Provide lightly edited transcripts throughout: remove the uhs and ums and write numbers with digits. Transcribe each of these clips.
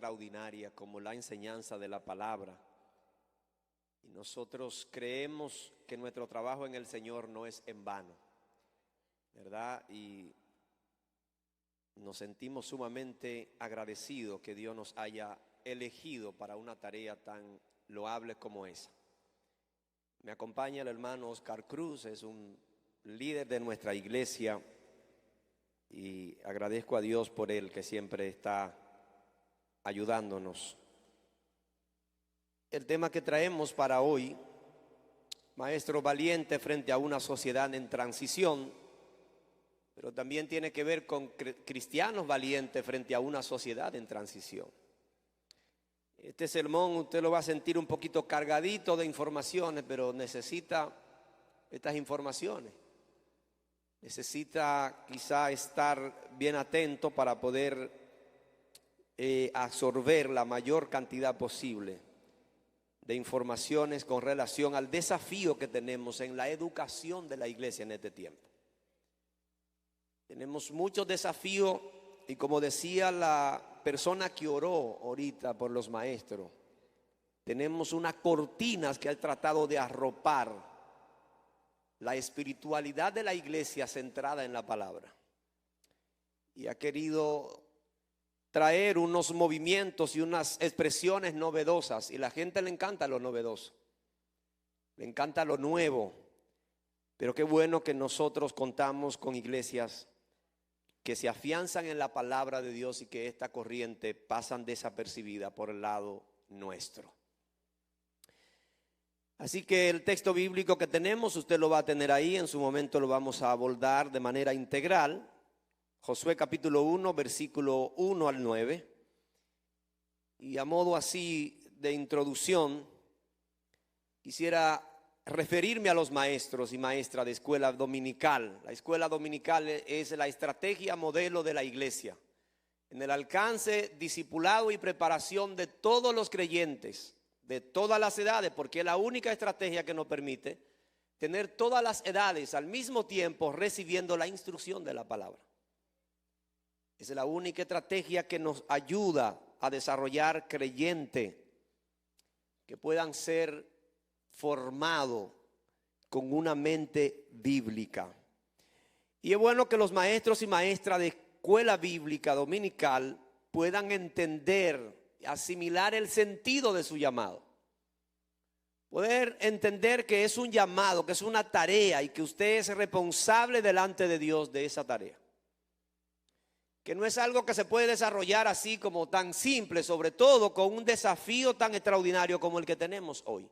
extraordinaria como la enseñanza de la palabra. Y nosotros creemos que nuestro trabajo en el Señor no es en vano, ¿verdad? Y nos sentimos sumamente agradecidos que Dios nos haya elegido para una tarea tan loable como esa. Me acompaña el hermano Oscar Cruz, es un líder de nuestra iglesia y agradezco a Dios por él que siempre está ayudándonos. El tema que traemos para hoy, maestro valiente frente a una sociedad en transición, pero también tiene que ver con cristianos valientes frente a una sociedad en transición. Este sermón usted lo va a sentir un poquito cargadito de informaciones, pero necesita estas informaciones. Necesita quizá estar bien atento para poder absorber la mayor cantidad posible de informaciones con relación al desafío que tenemos en la educación de la iglesia en este tiempo. Tenemos muchos desafíos y, como decía la persona que oró ahorita por los maestros, tenemos unas cortinas que ha tratado de arropar la espiritualidad de la iglesia centrada en la palabra. Y ha querido traer unos movimientos y unas expresiones novedosas. Y a la gente le encanta lo novedoso, le encanta lo nuevo. Pero qué bueno que nosotros contamos con iglesias que se afianzan en la palabra de Dios y que esta corriente pasan desapercibida por el lado nuestro. Así que el texto bíblico que tenemos, usted lo va a tener ahí, en su momento lo vamos a abordar de manera integral. Josué capítulo 1, versículo 1 al 9. Y a modo así de introducción, quisiera referirme a los maestros y maestras de escuela dominical. La escuela dominical es la estrategia modelo de la iglesia en el alcance, discipulado y preparación de todos los creyentes, de todas las edades, porque es la única estrategia que nos permite tener todas las edades al mismo tiempo recibiendo la instrucción de la palabra. Esa es la única estrategia que nos ayuda a desarrollar creyentes que puedan ser formados con una mente bíblica. Y es bueno que los maestros y maestras de escuela bíblica dominical puedan entender, asimilar el sentido de su llamado. Poder entender que es un llamado, que es una tarea y que usted es responsable delante de Dios de esa tarea. Que no es algo que se puede desarrollar así como tan simple, sobre todo con un desafío tan extraordinario como el que tenemos hoy.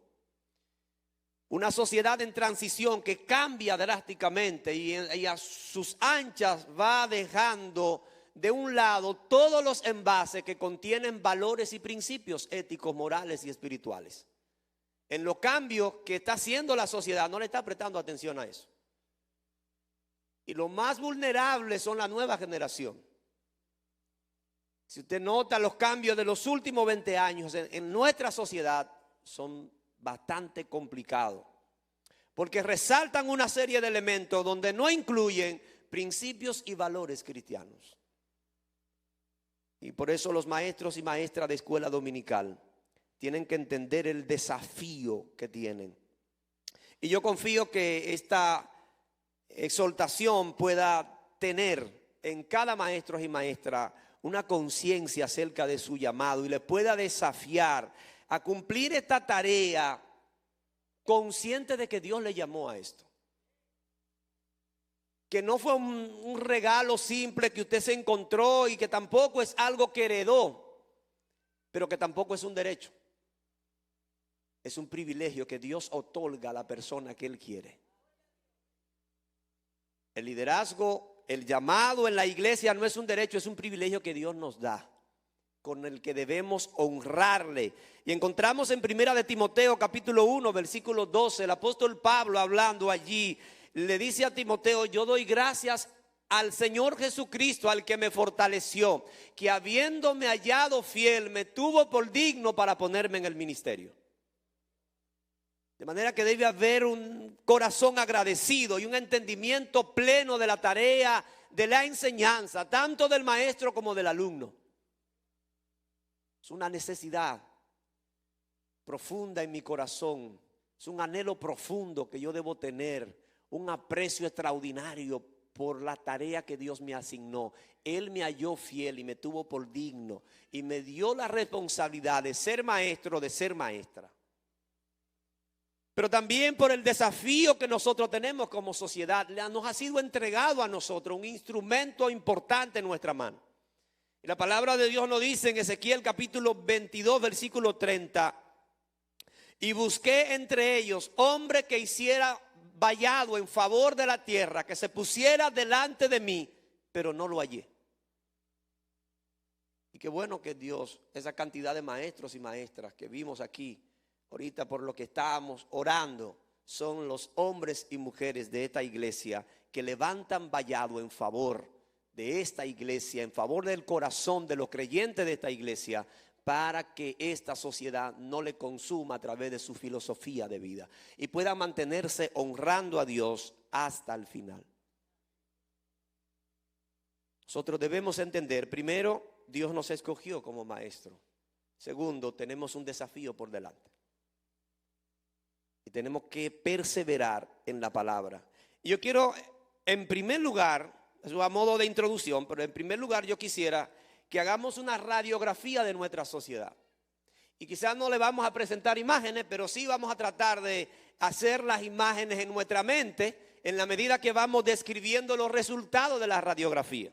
Una sociedad en transición que cambia drásticamente y a sus anchas va dejando de un lado todos los envases que contienen valores y principios éticos, morales y espirituales. En los cambios que está haciendo la sociedad no le está prestando atención a eso. Y los más vulnerables son la nueva generación. Si usted nota los cambios de los últimos 20 años en nuestra sociedad son bastante complicados, porque resaltan una serie de elementos donde no incluyen principios y valores cristianos. Y por eso los maestros y maestras de escuela dominical tienen que entender el desafío que tienen. Y yo confío que esta exhortación pueda tener en cada maestro y maestra una conciencia acerca de su llamado y le pueda desafiar a cumplir esta tarea consciente de que Dios le llamó a esto. Que no fue un regalo simple que usted se encontró y que tampoco es algo que heredó, pero que tampoco es un derecho. Es un privilegio que Dios otorga a la persona que Él quiere. El liderazgo, el llamado en la iglesia no es un derecho, es un privilegio que Dios nos da, con el que debemos honrarle. Y encontramos en Primera de Timoteo capítulo 1 versículo 12, el apóstol Pablo hablando allí, le dice a Timoteo: yo doy gracias al Señor Jesucristo, al que me fortaleció, que habiéndome hallado fiel, me tuvo por digno para ponerme en el ministerio. De manera que debe haber un corazón agradecido y un entendimiento pleno de la tarea, de la enseñanza, tanto del maestro como del alumno. Es una necesidad profunda en mi corazón. Es un anhelo profundo que yo debo tener. Un aprecio extraordinario por la tarea que Dios me asignó. Él me halló fiel y me tuvo por digno. Y me dio la responsabilidad de ser maestro, de ser maestra. Pero también por el desafío que nosotros tenemos como sociedad. Nos ha sido entregado a nosotros un instrumento importante en nuestra mano. Y la palabra de Dios nos dice en Ezequiel capítulo 22, versículo 30. Y busqué entre ellos hombre que hiciera vallado en favor de la tierra, que se pusiera delante de mí, pero no lo hallé. Y qué bueno que Dios, esa cantidad de maestros y maestras que vimos aquí, ahorita por lo que estábamos orando, son los hombres y mujeres de esta iglesia que levantan vallado en favor de esta iglesia, en favor del corazón de los creyentes de esta iglesia, para que esta sociedad no le consuma a través de su filosofía de vida y pueda mantenerse honrando a Dios hasta el final. Nosotros debemos entender, primero, Dios nos escogió como maestro. Segundo, tenemos un desafío por delante. Y tenemos que perseverar en la palabra. Y yo quiero, en primer lugar, eso a modo de introducción, pero en primer lugar yo quisiera que hagamos una radiografía de nuestra sociedad. Y quizás no le vamos a presentar imágenes, pero sí vamos a tratar de hacer las imágenes en nuestra mente en la medida que vamos describiendo los resultados de la radiografía.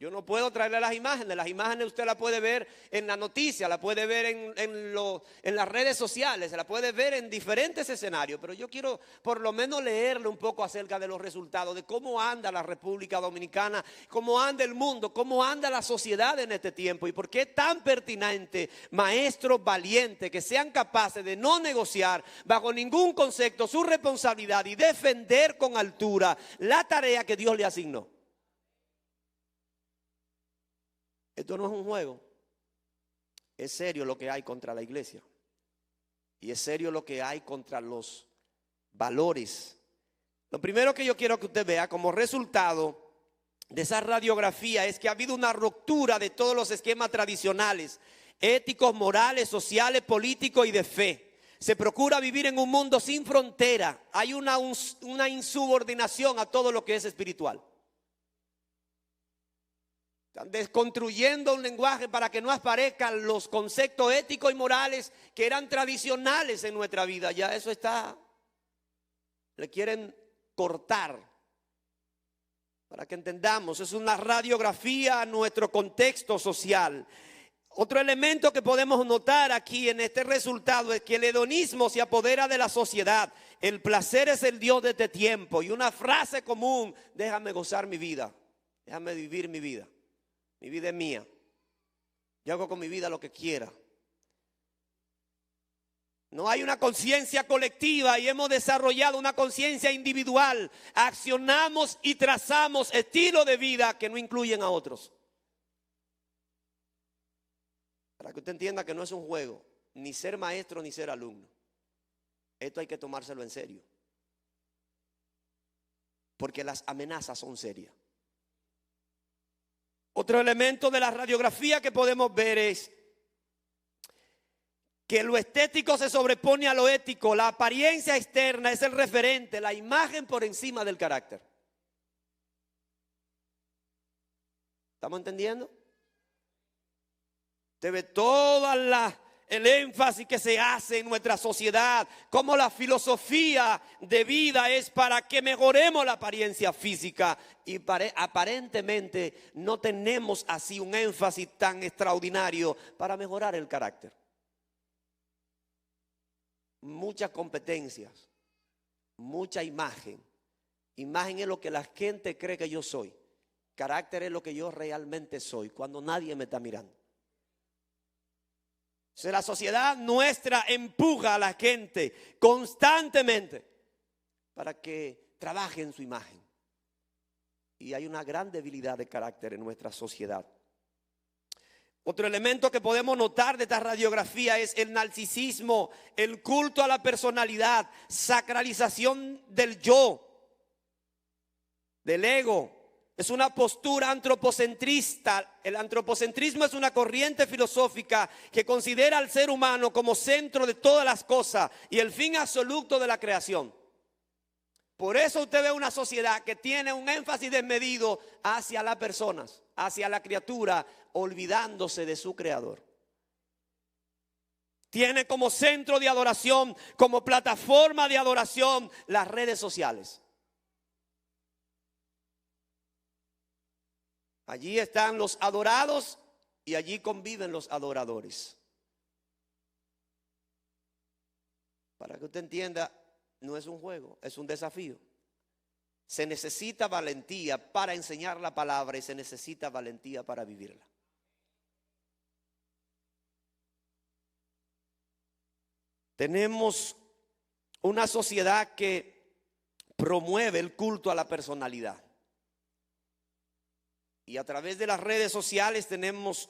Yo no puedo traerle las imágenes usted las puede ver en la noticia, la puede ver en las redes sociales, se la puede ver en diferentes escenarios, pero yo quiero por lo menos leerle un poco acerca de los resultados, de cómo anda la República Dominicana, cómo anda el mundo, cómo anda la sociedad en este tiempo y por qué es tan pertinente, maestros valientes que sean capaces de no negociar bajo ningún concepto su responsabilidad y defender con altura la tarea que Dios le asignó. Esto no es un juego, es serio lo que hay contra la iglesia y es serio lo que hay contra los valores. Lo primero que yo quiero que usted vea como resultado de esa radiografía es que ha habido una ruptura de todos los esquemas tradicionales, éticos, morales, sociales, políticos y de fe. Se procura vivir en un mundo sin frontera, hay una insubordinación a todo lo que es espiritual. Están desconstruyendo un lenguaje para que no aparezcan los conceptos éticos y morales que eran tradicionales en nuestra vida. Ya eso está, le quieren cortar. Para que entendamos, es una radiografía a nuestro contexto social. Otro elemento que podemos notar aquí en este resultado es que el hedonismo se apodera de la sociedad. El placer es el Dios de este tiempo. Y una frase común, déjame gozar mi vida, déjame vivir mi vida. Mi vida es mía. Yo hago con mi vida lo que quiera. No hay una conciencia colectiva y hemos desarrollado una conciencia individual. Accionamos y trazamos estilos de vida que no incluyen a otros. Para que usted entienda que no es un juego, ni ser maestro ni ser alumno. Esto hay que tomárselo en serio. Porque las amenazas son serias. Otro elemento de la radiografía que podemos ver es que lo estético se sobrepone a lo ético. La apariencia externa es el referente, la imagen por encima del carácter. ¿Estamos entendiendo? Usted ve toda el énfasis que se hace en nuestra sociedad, como la filosofía de vida es para que mejoremos la apariencia física y aparentemente no tenemos así un énfasis tan extraordinario para mejorar el carácter. Muchas competencias, mucha imagen. Imagen es lo que la gente cree que yo soy. Carácter es lo que yo realmente soy cuando nadie me está mirando. Si la sociedad nuestra empuja a la gente constantemente para que trabaje en su imagen. Y hay una gran debilidad de carácter en nuestra sociedad. Otro elemento que podemos notar de esta radiografía es el narcisismo, el culto a la personalidad, sacralización del yo, del ego, Es una postura antropocentrista. El antropocentrismo es una corriente filosófica que considera al ser humano como centro de todas las cosas y el fin absoluto de la creación. Por eso usted ve una sociedad que tiene un énfasis desmedido hacia las personas, hacia la criatura, olvidándose de su creador. Tiene como centro de adoración, como plataforma de adoración, las redes sociales. Allí están los adorados y allí conviven los adoradores. Para que usted entienda, no es un juego, es un desafío. Se necesita valentía para enseñar la palabra y se necesita valentía para vivirla. Tenemos una sociedad que promueve el culto a la personalidad. Y a través de las redes sociales tenemos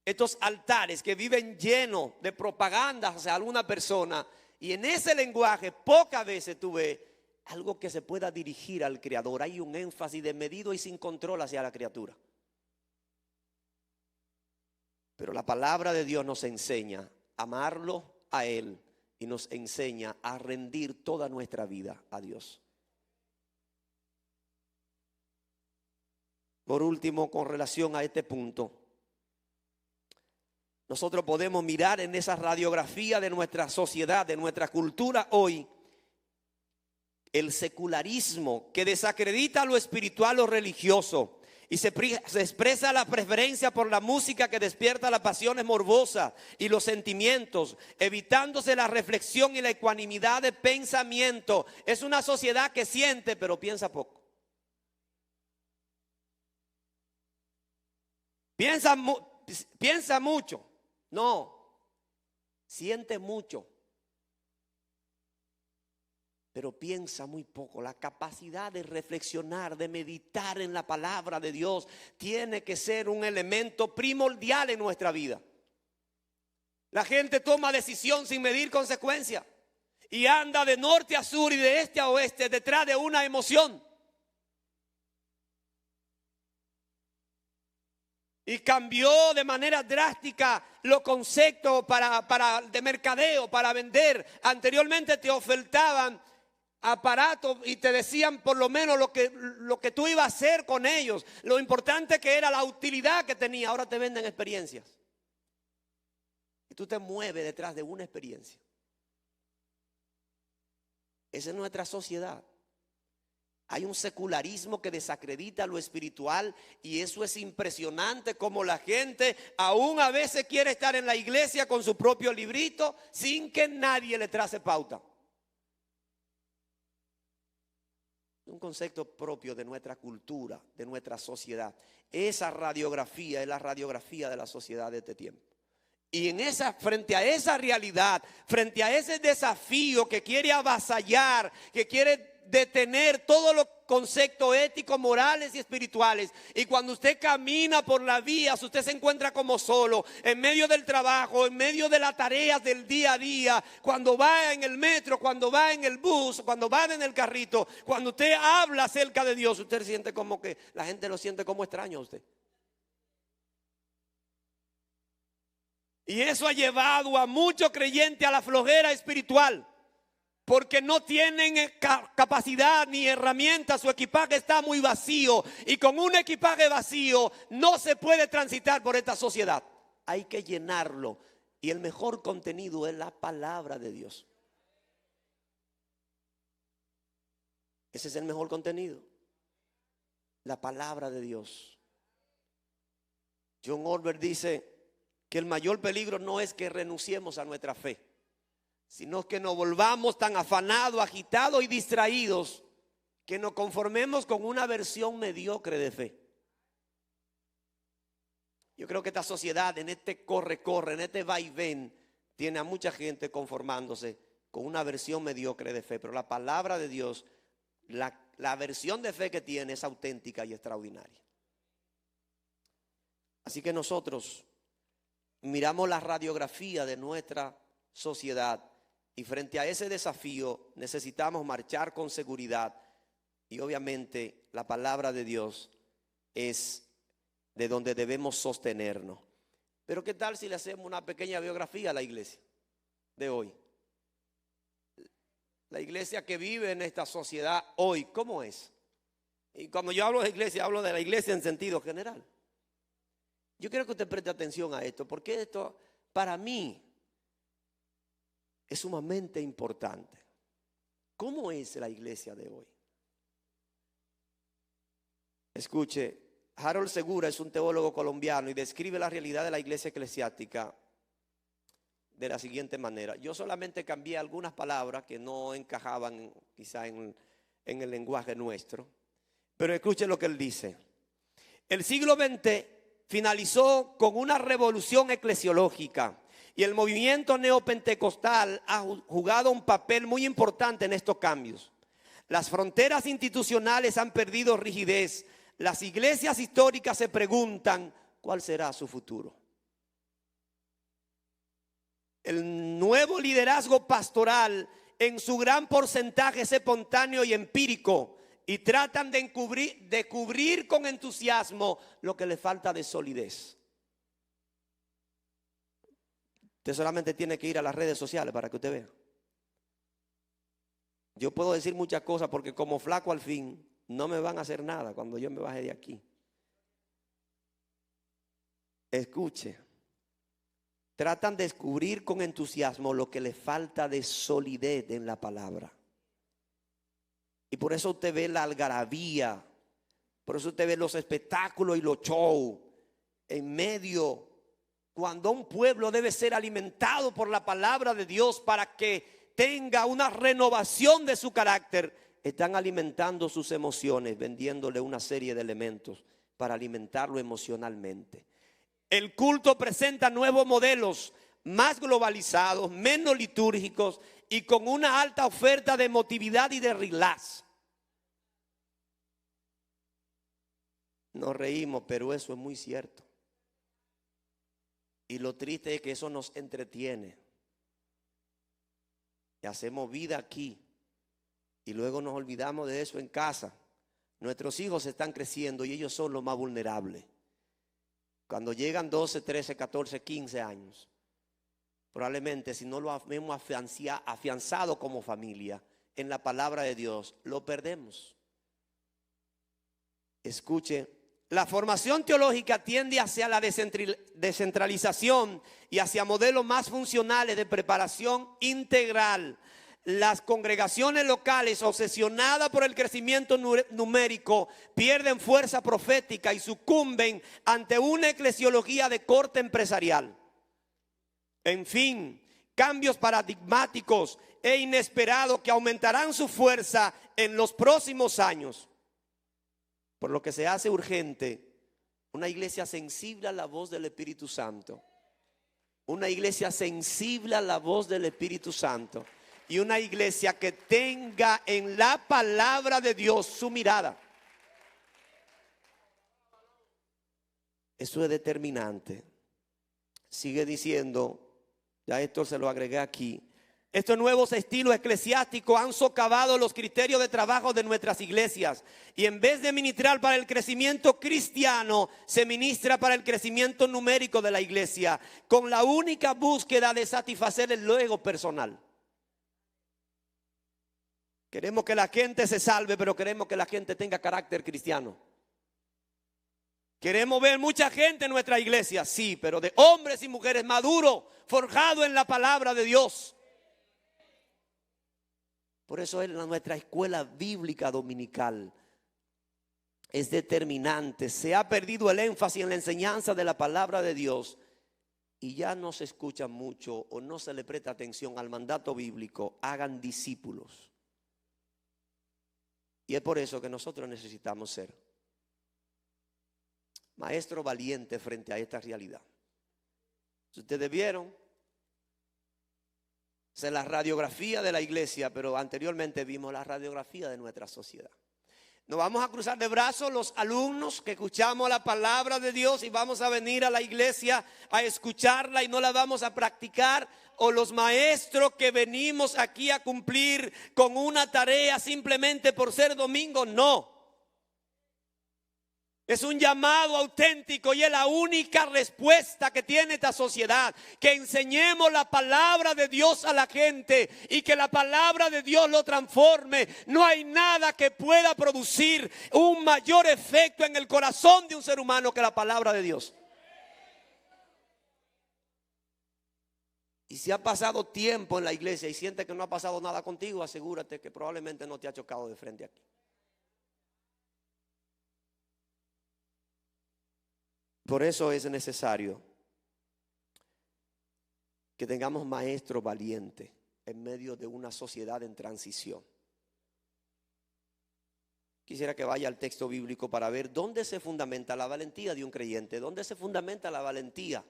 estos altares que viven llenos de propaganda hacia alguna persona. Y en ese lenguaje pocas veces tú ves algo que se pueda dirigir al Creador. Hay un énfasis desmedido y sin control hacia la criatura. Pero la palabra de Dios nos enseña a amarlo a Él y nos enseña a rendir toda nuestra vida a Dios. Por último, con relación a este punto, nosotros podemos mirar en esa radiografía de nuestra sociedad, de nuestra cultura hoy, el secularismo que desacredita lo espiritual o religioso y se expresa la preferencia por la música que despierta las pasiones morbosas y los sentimientos, evitándose la reflexión y la ecuanimidad de pensamiento. Es una sociedad que siente pero piensa poco. Piensa mucho, no, siente mucho, pero piensa muy poco. La capacidad de reflexionar, de meditar en la palabra de Dios tiene que ser un elemento primordial en nuestra vida. La gente toma decisión sin medir consecuencias y anda de norte a sur y de este a oeste detrás de una emoción. Y cambió de manera drástica los conceptos de mercadeo, para vender. Anteriormente te ofertaban aparatos y te decían por lo menos lo que tú ibas a hacer con ellos. Lo importante que era la utilidad que tenía. Ahora te venden experiencias. Y tú te mueves detrás de una experiencia. Esa es nuestra sociedad. Hay un secularismo que desacredita lo espiritual y eso es impresionante, como la gente aún a veces quiere estar en la iglesia con su propio librito sin que nadie le trace pauta. Un concepto propio de nuestra cultura, de nuestra sociedad. Esa radiografía es la radiografía de la sociedad de este tiempo. Y frente a esa realidad, frente a ese desafío que quiere avasallar, que quiere detener todos los conceptos éticos, morales y espirituales, y cuando usted camina por la vía, usted se encuentra como solo, en medio del trabajo, en medio de las tareas del día a día, cuando va en el metro, cuando va en el bus, cuando va en el carrito, cuando usted habla acerca de Dios, usted siente como que la gente lo siente como extraño a usted. Y eso ha llevado a muchos creyentes a la flojera espiritual, porque no tienen capacidad ni herramientas. Su equipaje está muy vacío y con un equipaje vacío no se puede transitar por esta sociedad. Hay que llenarlo y el mejor contenido es la palabra de Dios. Ese es el mejor contenido, la palabra de Dios. John Ortberg dice que el mayor peligro no es que renunciemos a nuestra fe, sino que nos volvamos tan afanados, agitados y distraídos que nos conformemos con una versión mediocre de fe. Yo creo que esta sociedad, en este corre, en este va y ven, tiene a mucha gente conformándose con una versión mediocre de fe. Pero la palabra de Dios, la versión de fe que tiene es auténtica y extraordinaria. Así que nosotros miramos la radiografía de nuestra sociedad y frente a ese desafío necesitamos marchar con seguridad y obviamente la palabra de Dios es de donde debemos sostenernos. Pero ¿qué tal si le hacemos una pequeña biografía a la iglesia de hoy? La iglesia que vive en esta sociedad hoy, ¿cómo es? Y cuando yo hablo de iglesia, hablo de la iglesia en sentido general. Yo quiero que usted preste atención a esto, porque esto para mí es sumamente importante. ¿Cómo es la iglesia de hoy? Escuche, Harold Segura es un teólogo colombiano y describe la realidad de la iglesia eclesiástica de la siguiente manera. Yo solamente cambié algunas palabras que no encajaban quizá en el lenguaje nuestro, pero escuche lo que él dice. El siglo XX finalizó con una revolución eclesiológica y el movimiento neopentecostal ha jugado un papel muy importante en estos cambios. Las fronteras institucionales han perdido rigidez. Las iglesias históricas se preguntan, ¿cuál será su futuro? El nuevo liderazgo pastoral en su gran porcentaje es espontáneo y empírico y tratan de cubrir con entusiasmo lo que le falta de solidez. Usted solamente tiene que ir a las redes sociales para que usted vea. Yo puedo decir muchas cosas porque como flaco al fin no me van a hacer nada cuando yo me baje de aquí. Escuche. Tratan de descubrir con entusiasmo lo que le falta de solidez en la palabra. Y por eso usted ve la algarabía, por eso usted ve los espectáculos y los shows en medio, cuando un pueblo debe ser alimentado por la palabra de Dios para que tenga una renovación de su carácter. Están alimentando sus emociones, vendiéndole una serie de elementos para alimentarlo emocionalmente. El culto presenta nuevos modelos más globalizados, menos litúrgicos y con una alta oferta de emotividad y de relax. Nos reímos, pero eso es muy cierto. Y lo triste es que eso nos entretiene. Y hacemos vida aquí y luego nos olvidamos de eso en casa. Nuestros hijos están creciendo y ellos son los más vulnerables. Cuando llegan 12, 13, 14, 15 años, probablemente si no lo hemos afianzado como familia en la palabra de Dios, lo perdemos. Escuche, la formación teológica tiende hacia la descentralización y hacia modelos más funcionales de preparación integral. Las congregaciones locales obsesionadas por el crecimiento numérico pierden fuerza profética y sucumben ante una eclesiología de corte empresarial. En fin, cambios paradigmáticos e inesperados que aumentarán su fuerza en los próximos años. Por lo que se hace urgente una iglesia sensible a la voz del Espíritu Santo. Una iglesia sensible a la voz del Espíritu Santo. Y una iglesia que tenga en la palabra de Dios su mirada. Eso es determinante. Sigue diciendo, ya esto se lo agregué aquí. Estos nuevos estilos eclesiásticos han socavado los criterios de trabajo de nuestras iglesias. Y en vez de ministrar para el crecimiento cristiano, se ministra para el crecimiento numérico de la iglesia, con la única búsqueda de satisfacer el ego personal. Queremos que la gente se salve, pero queremos que la gente tenga carácter cristiano. Queremos ver mucha gente en nuestra iglesia, sí, pero de hombres y mujeres maduros, forjados en la palabra de Dios. Por eso en nuestra escuela bíblica dominical es determinante. Se ha perdido el énfasis en la enseñanza de la palabra de Dios y ya no se escucha mucho o no se le presta atención al mandato bíblico. Hagan discípulos. Y es por eso que nosotros necesitamos ser maestros valientes frente a esta realidad. Si ustedes vieron, es la radiografía de la iglesia, pero anteriormente vimos la radiografía de nuestra sociedad. Nos vamos a cruzar de brazos los alumnos que escuchamos la palabra de Dios y vamos a venir a la iglesia a escucharla y no la vamos a practicar. O los maestros que venimos aquí a cumplir con una tarea simplemente por ser domingo, no. Es un llamado auténtico y es la única respuesta que tiene esta sociedad. Que enseñemos la palabra de Dios a la gente y que la palabra de Dios lo transforme. No hay nada que pueda producir un mayor efecto en el corazón de un ser humano que la palabra de Dios. Y si ha pasado tiempo en la iglesia y sientes que no ha pasado nada contigo, asegúrate que probablemente no te ha chocado de frente aquí. Por eso es necesario que tengamos maestros valientes en medio de una sociedad en transición. Quisiera que vaya al texto bíblico para ver dónde se fundamenta la valentía de un creyente, dónde se fundamenta la valentía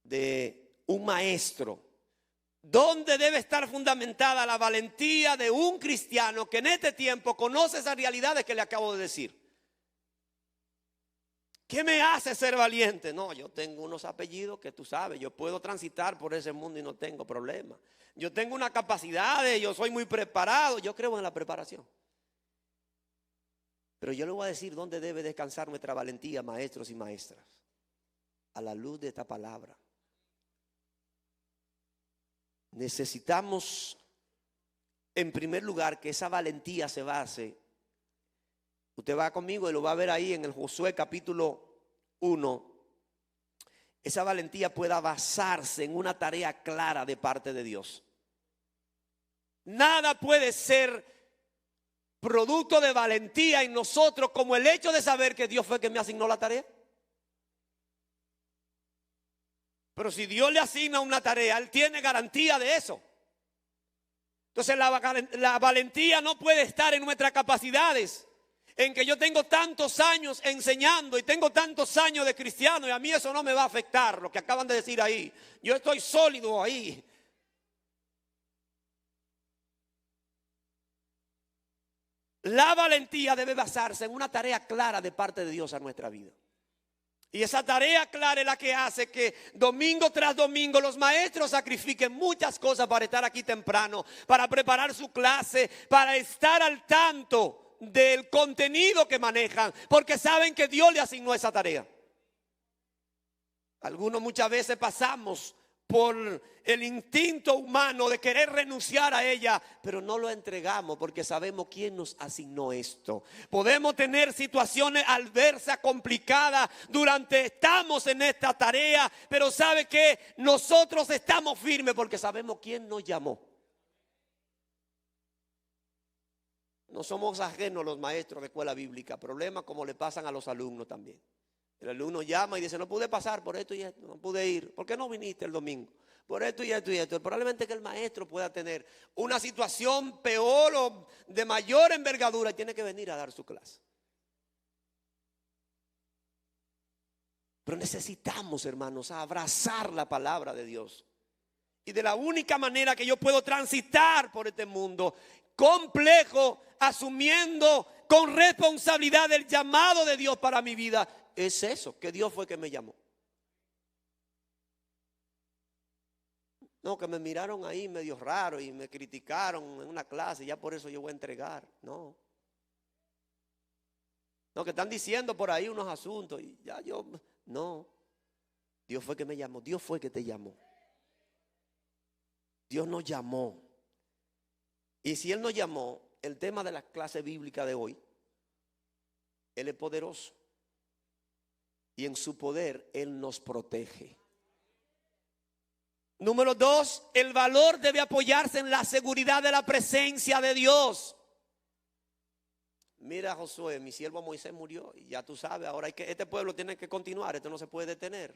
de un maestro, dónde debe estar fundamentada la valentía de un cristiano que en este tiempo conoce esas realidades que le acabo de decir. ¿Qué me hace ser valiente? No, yo tengo unos apellidos que tú sabes, yo puedo transitar por ese mundo y no tengo problema. Yo tengo una capacidad, yo soy muy preparado, yo creo en la preparación. Pero yo le voy a decir dónde debe descansar nuestra valentía, maestros y maestras. A la luz de esta palabra. Necesitamos, en primer lugar, que esa valentía se base. Usted va conmigo y lo va a ver ahí en el Josué capítulo 1. Esa valentía pueda basarse en una tarea clara de parte de Dios. Nada puede ser producto de valentía en nosotros como el hecho de saber que Dios fue quien me asignó la tarea. Pero si Dios le asigna una tarea, Él tiene garantía de eso. Entonces la valentía no puede estar en nuestras capacidades. En que yo tengo tantos años enseñando y tengo tantos años de cristiano y a mí eso no me va a afectar, lo que acaban de decir ahí. Yo estoy sólido ahí. La valentía debe basarse en una tarea clara de parte de Dios a nuestra vida. Y esa tarea clara es la que hace que domingo tras domingo los maestros sacrifiquen muchas cosas para estar aquí temprano, para preparar su clase, para estar al tanto del contenido que manejan, porque saben que Dios le asignó esa tarea. Algunos muchas veces pasamos por el instinto humano de querer renunciar a ella, pero no lo entregamos porque sabemos quién nos asignó esto. Podemos tener situaciones adversas, complicadas estamos en esta tarea, pero sabe que nosotros estamos firmes porque sabemos quién nos llamó. No somos ajenos los maestros de escuela bíblica. Problemas como le pasan a los alumnos también. El alumno llama y dice, no pude pasar por esto y esto, no pude ir. ¿Por qué no viniste el domingo? Por esto y esto y esto. Probablemente que el maestro pueda tener una situación peor o de mayor envergadura y tiene que venir a dar su clase. Pero necesitamos, hermanos, abrazar la palabra de Dios. Y de la única manera que yo puedo transitar por este mundo complejo, asumiendo con responsabilidad el llamado de Dios para mi vida, es eso, que Dios fue que me llamó. No, que me miraron ahí medio raro y me criticaron en una clase y ya por eso yo voy a entregar. No, que están diciendo por ahí unos asuntos y ya yo, no. Dios fue que me llamó, Dios fue que te llamó. Dios nos llamó. Y si Él nos llamó, el tema de la clase bíblica de hoy, Él es poderoso. Y en su poder Él nos protege. Número 2, el valor debe apoyarse en la seguridad de la presencia de Dios. Mira, Josué, mi siervo Moisés murió y ya tú sabes, ahora este pueblo tiene que continuar, esto no se puede detener.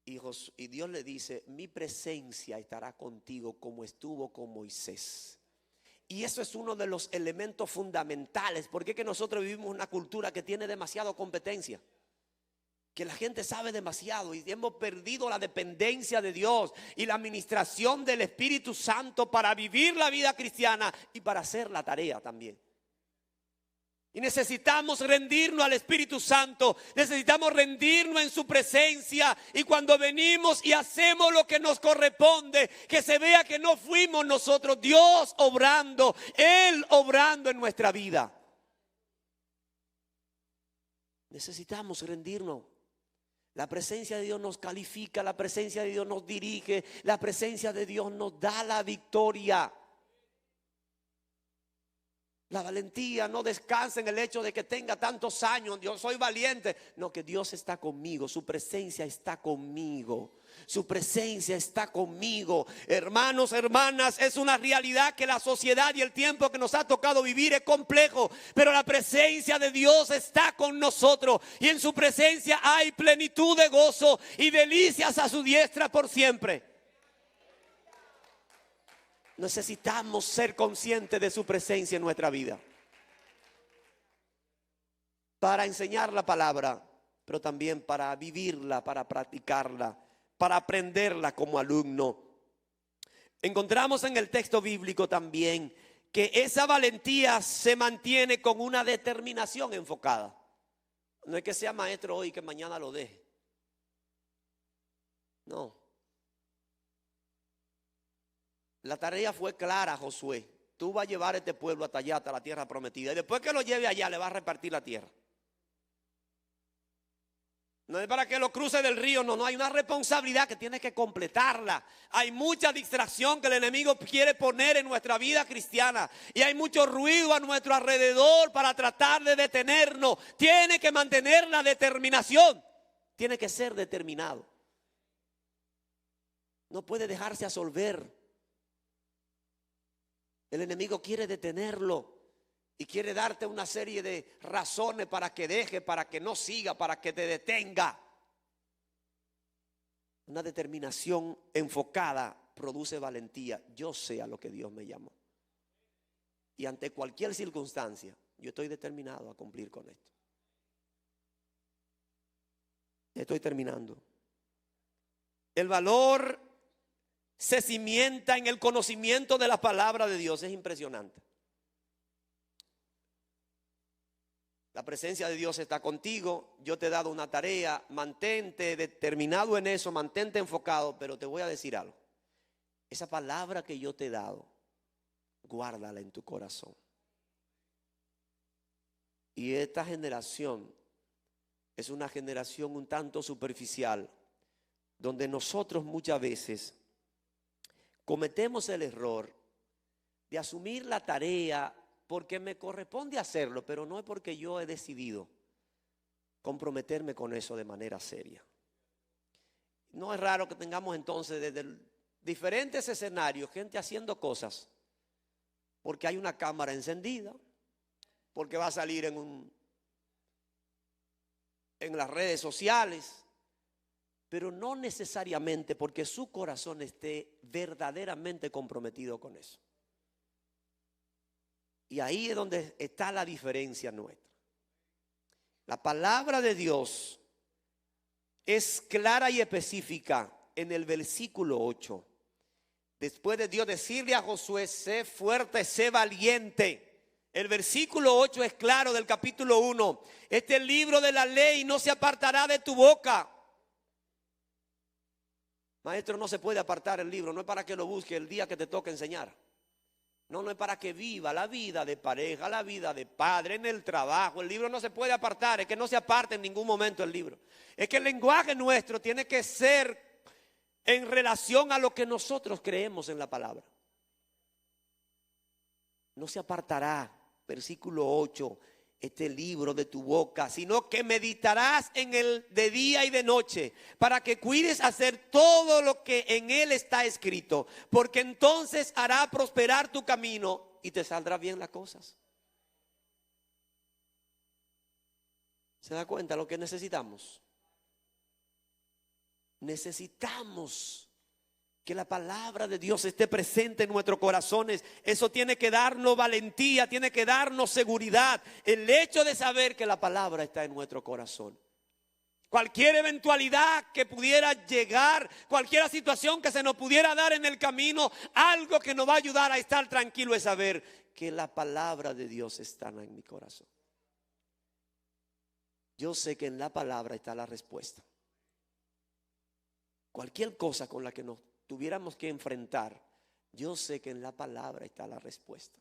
Y Dios le dice, mi presencia estará contigo como estuvo con Moisés. Y eso es uno de los elementos fundamentales. Porque es que nosotros vivimos una cultura que tiene demasiada competencia. Que la gente sabe demasiado y hemos perdido la dependencia de Dios y la administración del Espíritu Santo para vivir la vida cristiana y para hacer la tarea también. Y necesitamos rendirnos al Espíritu Santo, necesitamos rendirnos en su presencia y cuando venimos y hacemos lo que nos corresponde, que se vea que no fuimos nosotros, Dios obrando, Él obrando en nuestra vida. Necesitamos rendirnos. La presencia de Dios nos califica, la presencia de Dios nos dirige, la presencia de Dios nos da la victoria. La valentía no descansa en el hecho de que tenga tantos años. Yo soy valiente. No, que Dios está conmigo. Su presencia está conmigo. Su presencia está conmigo. Hermanos, hermanas, es una realidad que la sociedad y el tiempo que nos ha tocado vivir es complejo. Pero la presencia de Dios está con nosotros. Y en su presencia hay plenitud de gozo y delicias a su diestra por siempre. Necesitamos ser conscientes de su presencia en nuestra vida para enseñar la palabra, pero también para vivirla, para practicarla, para aprenderla como alumno. Encontramos en el texto bíblico también que esa valentía se mantiene con una determinación enfocada. No es que sea maestro hoy y que mañana lo deje. No. La tarea fue clara, Josué. Tú vas a llevar a este pueblo hasta allá, hasta la tierra prometida. Y después que lo lleve allá, le vas a repartir la tierra. No es para que lo cruce del río, no, hay una responsabilidad que tiene que completarla. Hay mucha distracción que el enemigo quiere poner en nuestra vida cristiana. Y hay mucho ruido a nuestro alrededor para tratar de detenernos. Tiene que mantener la determinación. Tiene que ser determinado. No puede dejarse absorber. El enemigo quiere detenerlo y quiere darte una serie de razones para que deje, para que no siga, para que te detenga. Una determinación enfocada produce valentía. Yo sé a lo que Dios me llamó. Y ante cualquier circunstancia, yo estoy determinado a cumplir con esto. Estoy terminando. El valor se cimienta en el conocimiento de la palabra de Dios. Es impresionante. La presencia de Dios está contigo. Yo te he dado una tarea. Mantente determinado en eso, mantente enfocado. Pero te voy a decir algo. Esa palabra que yo te he dado, guárdala en tu corazón. Y esta generación es una generación un tanto superficial, donde nosotros muchas veces cometemos el error de asumir la tarea porque me corresponde hacerlo, pero no es porque yo he decidido comprometerme con eso de manera seria. No es raro que tengamos entonces desde diferentes escenarios gente haciendo cosas porque hay una cámara encendida, porque va a salir en las redes sociales, pero no necesariamente porque su corazón esté verdaderamente comprometido con eso. Y ahí es donde está la diferencia nuestra. La palabra de Dios es clara y específica en el versículo 8. Después de Dios decirle a Josué, sé fuerte, sé valiente. El versículo 8 es claro del capítulo 1. Este libro de la ley no se apartará de tu boca. Maestro, no se puede apartar el libro. No es para que lo busque el día que te toque enseñar. No es para que viva la vida de pareja, la vida de padre, en el trabajo. El libro no se puede apartar. Es que no se aparte en ningún momento el libro. Es que el lenguaje nuestro tiene que ser en relación a lo que nosotros creemos en la palabra. No se apartará, versículo 8, este libro de tu boca, sino que meditarás en él de día y de noche, para que cuides hacer todo lo que en él está escrito, porque entonces hará prosperar tu camino y te saldrán bien las cosas. ¿Se da cuenta lo que necesitamos? Necesitamos que la palabra de Dios esté presente en nuestros corazones. Eso tiene que darnos valentía, tiene que darnos seguridad. El hecho de saber que la palabra está en nuestro corazón. Cualquier eventualidad que pudiera llegar, cualquier situación que se nos pudiera dar en el camino, algo que nos va a ayudar a estar tranquilo es saber que la palabra de Dios está en mi corazón. Yo sé que en la palabra está la respuesta. Cualquier cosa con la que nos tuviéramos que enfrentar, yo sé que en la palabra está la respuesta.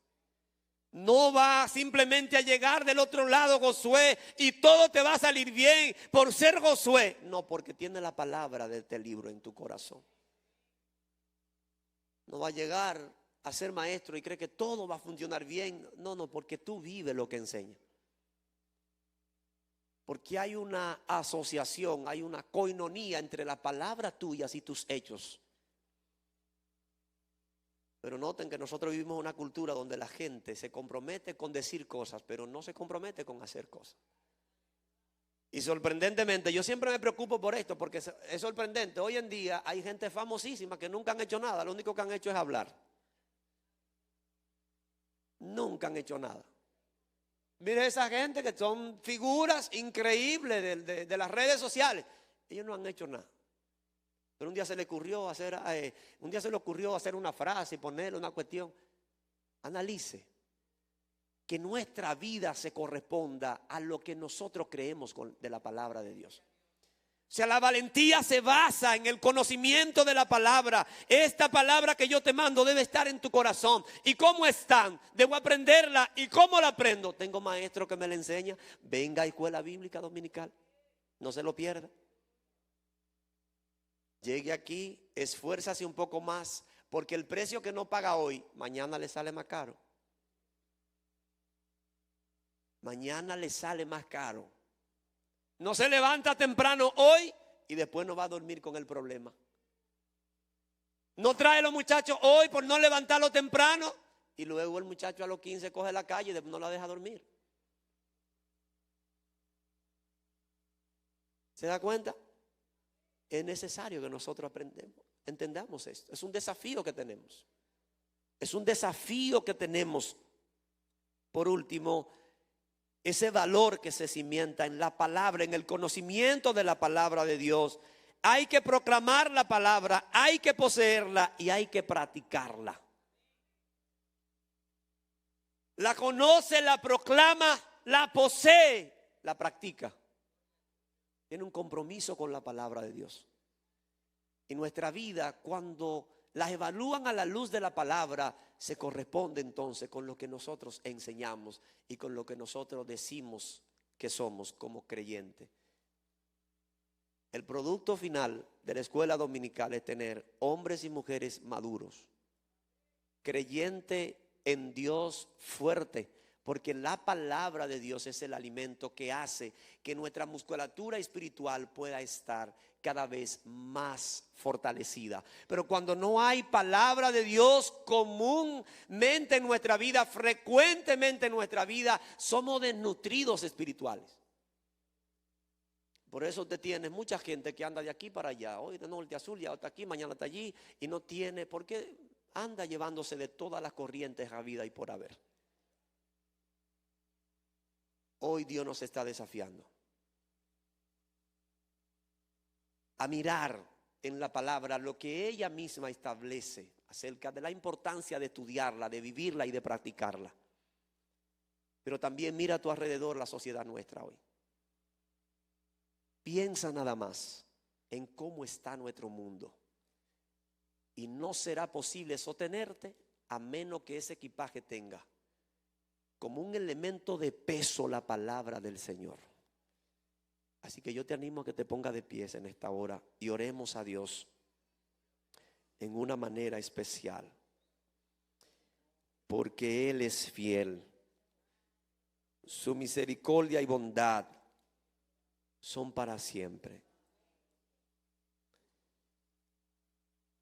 No va simplemente a llegar del otro lado Josué y todo te va a salir bien por ser Josué. No, porque tiene la palabra de este libro en tu corazón. No va a llegar a ser maestro y cree que todo va a funcionar bien. No, porque tú vives lo que enseña. Porque hay una asociación, hay una coinonía entre la palabra tuya y tus hechos. Pero noten que nosotros vivimos en una cultura donde la gente se compromete con decir cosas, pero no se compromete con hacer cosas. Y sorprendentemente, yo siempre me preocupo por esto, porque es sorprendente. Hoy en día hay gente famosísima que nunca han hecho nada, lo único que han hecho es hablar. Nunca han hecho nada. Mire esa gente que son figuras increíbles de las redes sociales. Ellos no han hecho nada. Pero un día se le ocurrió hacer una frase y ponerle una cuestión. Analice que nuestra vida se corresponda a lo que nosotros creemos de la palabra de Dios. O sea, la valentía se basa en el conocimiento de la palabra. Esta palabra que yo te mando debe estar en tu corazón. ¿Y cómo están? Debo aprenderla. ¿Y cómo la aprendo? Tengo maestro que me la enseña. Venga a Escuela Bíblica Dominical. No se lo pierda. Llegue aquí, esfuérzase un poco más, porque el precio que no paga hoy, mañana le sale más caro. Mañana le sale más caro. No se levanta temprano hoy y después no va a dormir con el problema. No trae a los muchachos hoy por no levantarlo temprano y luego el muchacho a los 15 coge la calle y después no la deja dormir. ¿Se da cuenta? Es necesario que nosotros entendamos esto. Es un desafío que tenemos. Es un desafío que tenemos. Por último, ese valor que se cimienta en la palabra, en el conocimiento de la palabra de Dios. Hay que proclamar la palabra, hay que poseerla y hay que practicarla. La conoce, la proclama, la posee, la practica. Tiene un compromiso con la palabra de Dios. Y nuestra vida, cuando las evalúan a la luz de la palabra, se corresponde entonces con lo que nosotros enseñamos y con lo que nosotros decimos que somos como creyentes. El producto final de la escuela dominical es tener hombres y mujeres maduros, creyente en Dios fuerte. Porque la palabra de Dios es el alimento que hace que nuestra musculatura espiritual pueda estar cada vez más fortalecida. Pero cuando no hay palabra de Dios comúnmente en nuestra vida, frecuentemente en nuestra vida, somos desnutridos espirituales. Por eso usted tiene mucha gente que anda de aquí para allá, hoy de norte a sur, ya está aquí, mañana está allí, y no tiene, porque anda llevándose de todas las corrientes a vida y por haber. Hoy Dios nos está desafiando a mirar en la palabra lo que ella misma establece acerca de la importancia de estudiarla, de vivirla y de practicarla. Pero también mira a tu alrededor la sociedad nuestra hoy. Piensa nada más en cómo está nuestro mundo. Y no será posible sostenerte a menos que ese equipaje tenga como un elemento de peso la palabra del Señor. Así que yo te animo a que te pongas de pies en esta hora y oremos a Dios en una manera especial. Porque Él es fiel. Su misericordia y bondad son para siempre.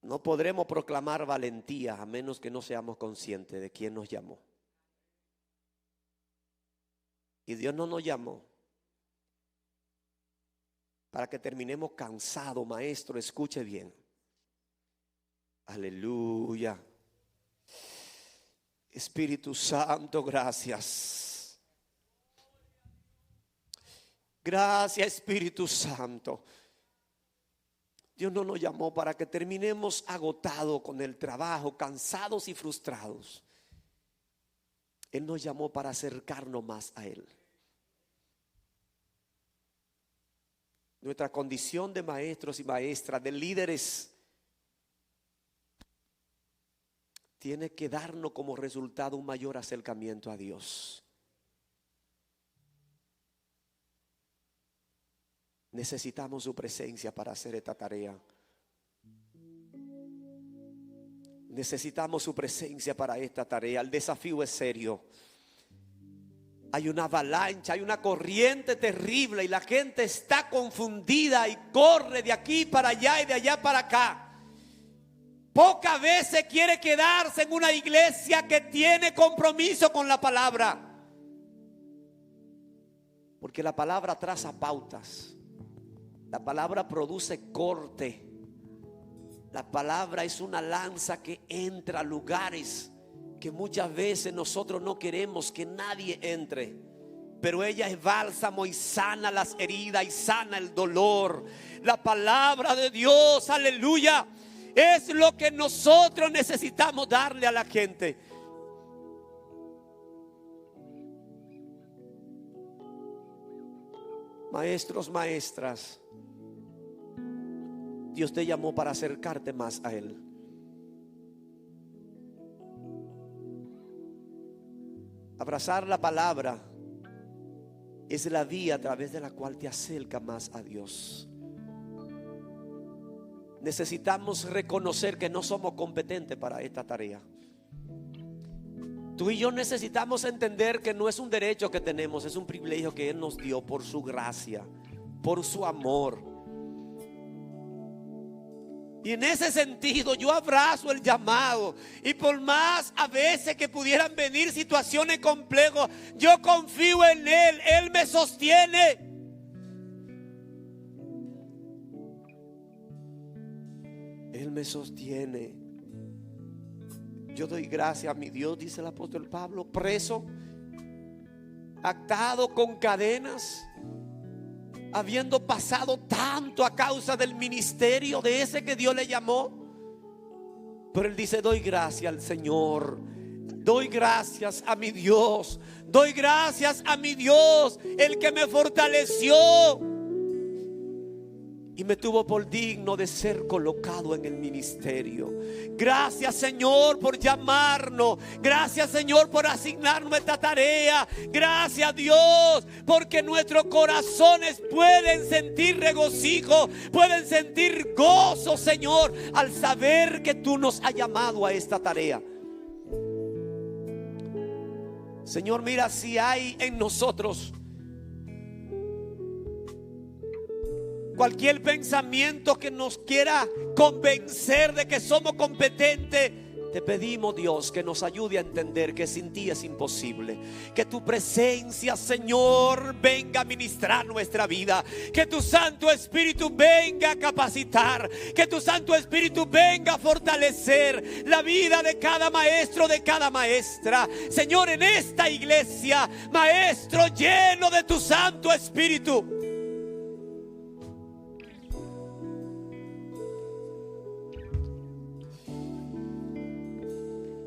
No podremos proclamar valentía a menos que no seamos conscientes de quién nos llamó. Y Dios no nos llamó para que terminemos cansados, maestro, escuche bien. Aleluya. Espíritu Santo, gracias. Gracias, Espíritu Santo. Dios no nos llamó para que terminemos agotados con el trabajo, cansados y frustrados. Él nos llamó para acercarnos más a Él. Nuestra condición de maestros y maestras, de líderes, tiene que darnos como resultado un mayor acercamiento a Dios. Necesitamos su presencia para hacer esta tarea. Necesitamos su presencia para esta tarea. El desafío es serio. Hay una avalancha, hay una corriente terrible y la gente está confundida y corre de aquí para allá y de allá para acá. Pocas veces quiere quedarse en una iglesia que tiene compromiso con la palabra. Porque la palabra traza pautas. La palabra produce corte. La palabra es una lanza que entra a lugares que muchas veces nosotros no queremos que nadie entre. Pero ella es bálsamo y sana las heridas y sana el dolor. La palabra de Dios, aleluya, es lo que nosotros necesitamos darle a la gente. Maestros, maestras, Dios te llamó para acercarte más a Él. Abrazar la palabra es la vía a través de la cual te acerca más a Dios. Necesitamos reconocer que no somos competentes para esta tarea. Tú y yo necesitamos entender que no es un derecho que tenemos, es un privilegio que Él nos dio por su gracia, por su amor. Y en ese sentido yo abrazo el llamado. Y por más a veces que pudieran venir situaciones complejas, yo confío en Él. Él me sostiene. Él me sostiene. Yo doy gracias a mi Dios, dice el apóstol Pablo, preso, atado con cadenas, habiendo pasado tanto a causa del ministerio de ese que Dios le llamó. Pero él dice: doy gracias al Señor, doy gracias a mi Dios, doy gracias a mi Dios, el que me fortaleció y me tuvo por digno de ser colocado en el ministerio. Gracias, Señor, por llamarnos. Gracias, Señor, por asignarnos esta tarea. Gracias, Dios, porque nuestros corazones pueden sentir regocijo, pueden sentir gozo, Señor, al saber que tú nos has llamado a esta tarea. Señor, mira, si hay en nosotros cualquier pensamiento que nos quiera convencer de que somos competentes, te pedimos, Dios, que nos ayude a entender que sin ti es imposible. Que tu presencia, Señor, venga a ministrar nuestra vida. Que tu Santo Espíritu venga a capacitar. Que tu Santo Espíritu venga a fortalecer la vida de cada maestro, de cada maestra. Señor, en esta iglesia, maestro lleno de tu Santo Espíritu,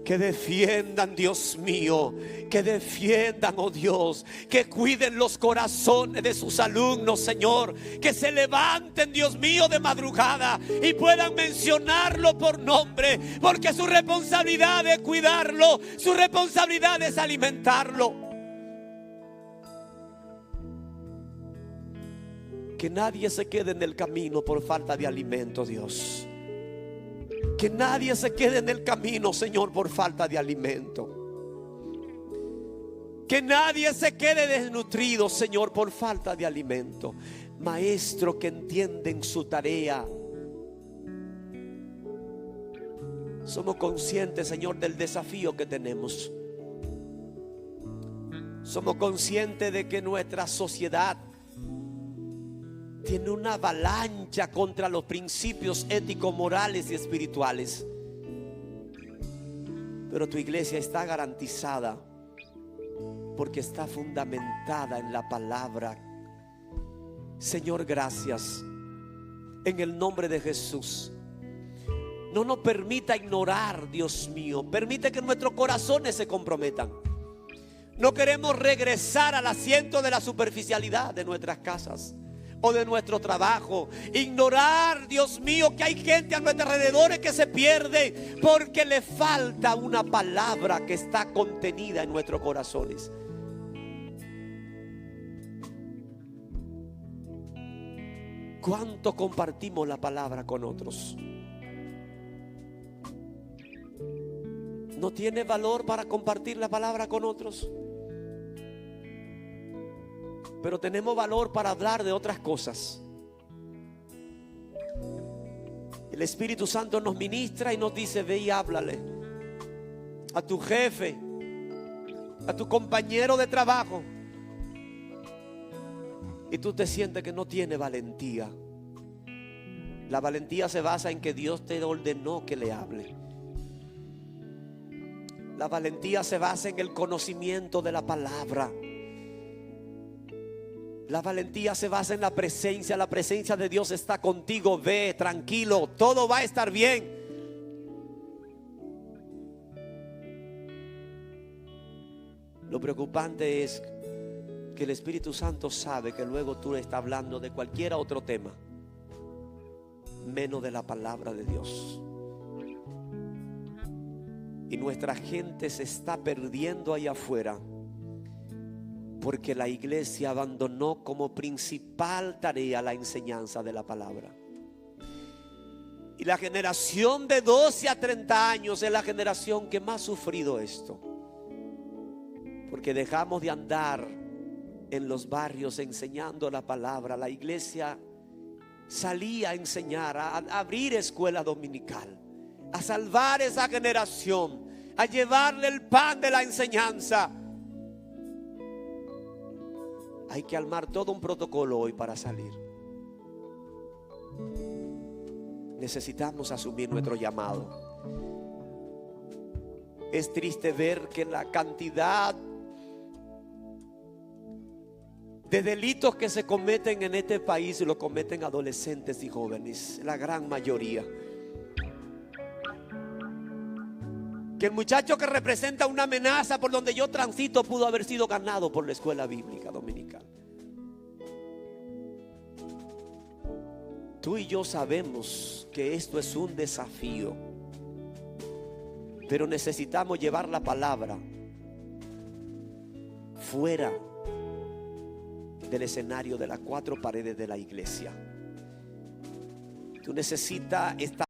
que defiendan, Dios mío, que defiendan, oh Dios, que cuiden los corazones de sus alumnos, Señor, que se levanten, Dios mío, de madrugada y puedan mencionarlo por nombre, porque su responsabilidad es cuidarlo, su responsabilidad es alimentarlo. Que nadie se quede en el camino por falta de alimento, Dios. Que nadie se quede en el camino, Señor, por falta de alimento. Que nadie se quede desnutrido, Señor, por falta de alimento. Maestros que entienden su tarea. Somos conscientes, Señor, del desafío que tenemos. Somos conscientes de que nuestra sociedad tiene una avalancha contra los principios éticos, morales y espirituales. Pero tu iglesia está garantizada porque está fundamentada en la palabra. Señor, gracias. En el nombre de Jesús, no nos permita ignorar, Dios mío. Permite que nuestros corazones se comprometan. No queremos regresar al asiento de la superficialidad de nuestras casas. o de nuestro trabajo. Ignorar, Dios mío, que hay gente a nuestros alrededores que se pierde porque le falta una palabra que está contenida en nuestros corazones. ¿Cuánto compartimos la palabra con otros? ¿No tiene valor para compartir la palabra con otros? Pero tenemos valor para hablar de otras cosas. El Espíritu Santo nos ministra y nos dice: ve y háblale a tu jefe, a tu compañero de trabajo, y tú te sientes que no tiene valentía. La valentía se basa en que Dios te ordenó que le hable. La valentía se basa en el conocimiento de la palabra. La valentía se basa en la presencia. La presencia de Dios está contigo. Ve, tranquilo, todo va a estar bien. Lo preocupante es que el Espíritu Santo sabe que luego tú estás hablando de cualquier otro tema, menos de la palabra de Dios. Y nuestra gente se está perdiendo allá afuera porque la iglesia abandonó como principal tarea la enseñanza de la palabra. Y la generación de 12 a 30 años es la generación que más ha sufrido esto, porque dejamos de andar en los barrios enseñando la palabra. La iglesia salía a enseñar, a abrir escuela dominical, a salvar esa generación, a llevarle el pan de la enseñanza. Hay que armar todo un protocolo hoy para salir. Necesitamos asumir nuestro llamado. Es triste ver que la cantidad de delitos que se cometen en este país lo cometen adolescentes y jóvenes, la gran mayoría. Que el muchacho que representa una amenaza por donde yo transito pudo haber sido ganado por la escuela bíblica dominical. Tú y yo sabemos que esto es un desafío, pero necesitamos llevar la palabra fuera del escenario de las 4 paredes de la iglesia. Tú necesitas estar